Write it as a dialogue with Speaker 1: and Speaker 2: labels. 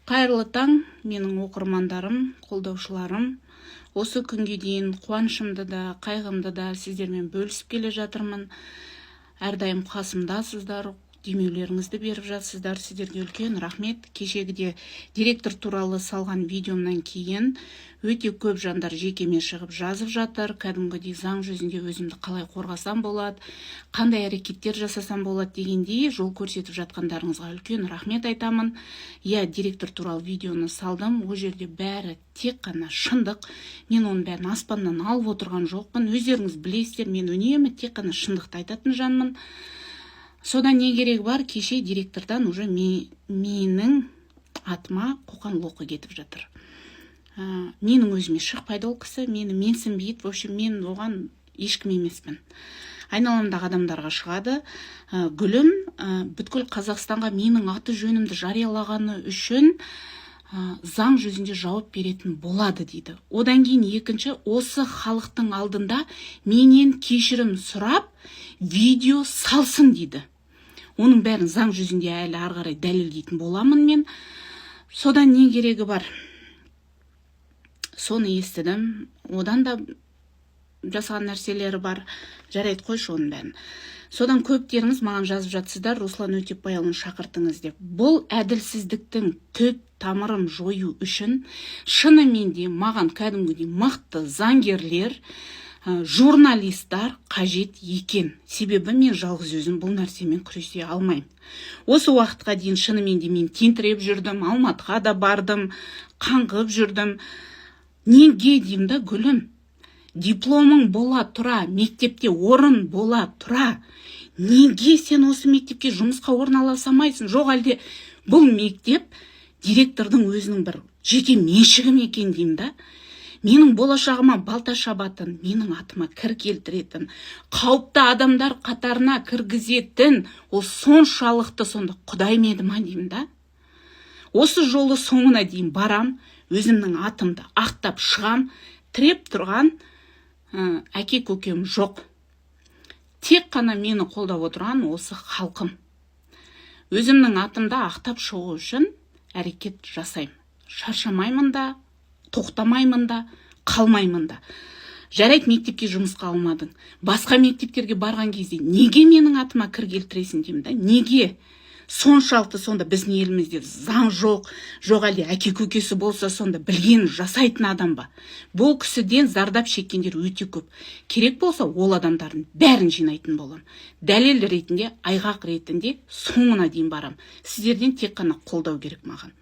Speaker 1: Қайырлы таң, менің оқырмандарым, қолдаушыларым. Осы күнге дейін қуанышымды да, қайғымды да сіздермен бөлісіп келе жатырмын. Әрдайым қасымдасыздар, демеулеріңізді беріп жатсыздар. Сіздерге үлкен рахмет. Кешегіде директор туралы салған видеомнан кейін өте көп жандар жекеме шығып жазып жатыр. Кәдімгідей заң жүзінде өзімді қалай қорғасам болады, қандай әрекеттер жасасам болады дегендей жол көрсетіп жатқандарыңызға үлкен рахмет айтамын. Директор туралы видеоны салдым. Ол жерде бәрі тек қана шындық. Мен оның бәрін аспаннан алып отырған жоқпын. Өздеріңіз білесіздер, мен үнемі тек қана шындықты айтатын жанмын. Содан не керек бар, кеше директордан уже менің атыма қоқан-лоққы кетіп жатыр. Менің өзіме шықпайды ол кісі, мені менсінбейді. В общем, мен оған ешкім емеспін. Айналамдағы адамдарға шығады. Гүлім бүткіл Қазақстанға менің аты жөнімді жариялағаны үшін заң жүзінде жауап беретін болады дейді. Одан кейін екінші, осы халықтың алдында менен кешірім сұрап видео салсын дейді. Оның бәрін заң жүзінде әлі ары қарай дәлелдейтін боламын мен. Содан не керегі бар? Соны естідім. Одан да жасаған нәрселері бар. Жарайды, қойшы оның бәрін. Содан көптеріңіз маған жазып жатсыздар, Руслан Өтепбайұлын шақыртыңыз деп. Бұл әділсіздіктің түп тамырын жою үшін шынымен де маған кәдімгідей мықты заңгерлер, журналистар қажет екен. Себебі мен жалғыз өзім бұл нәрсемен күресе алмаймын. Осы уақытқа дейін шынымен де мен тентіреп жүрдім, Алматыға да бардым, қаңғып жүрдім. Неге деймін да, гүлім? Дипломың бола тұра, мектепте орын бола тұра. Неге сен осы мектепке жұмысқа орналасамайсың? Жоқ, әлде бұл мектеп директордың өзінің бір жеке меншігім екен деймін да. Менің болашағыма балта шабатын, менің атыма кір келтіретін, қауіпті адамдар қатарына кіргізетін, ол соншалықты сонда Құдай ма еді ма деймін да. Осы жолы соңына дейін барам, өзімнің атымды ақтап шығам, тіреп тұрған әке көкем жоқ. Тек қана мені қолдап отырған осы халқым. Өзімнің атымды ақтап шығу үшін әрекет жасаймын. Шаршамаймын да, тоқтамаймын да, қалмаймын да. Жарайды, мектепке жұмысқа алмадың. Басқа мектептерге барған кезде неге менің атыма кір келтіресің деймін да? Неге? Соншалықты сонда біздің елімізде заң жоқ, жоқ әлде әке көкесі болса сонда білген жасайтын адам ба? Бұл кісіден зардап шеккендер өте көп. Керек болса ол адамдардың бәрін жинайтын болам. Дәлел ретінде, айғақ ретінде соңына дейін барам. Сіздерден тек қана қолдау керек маған.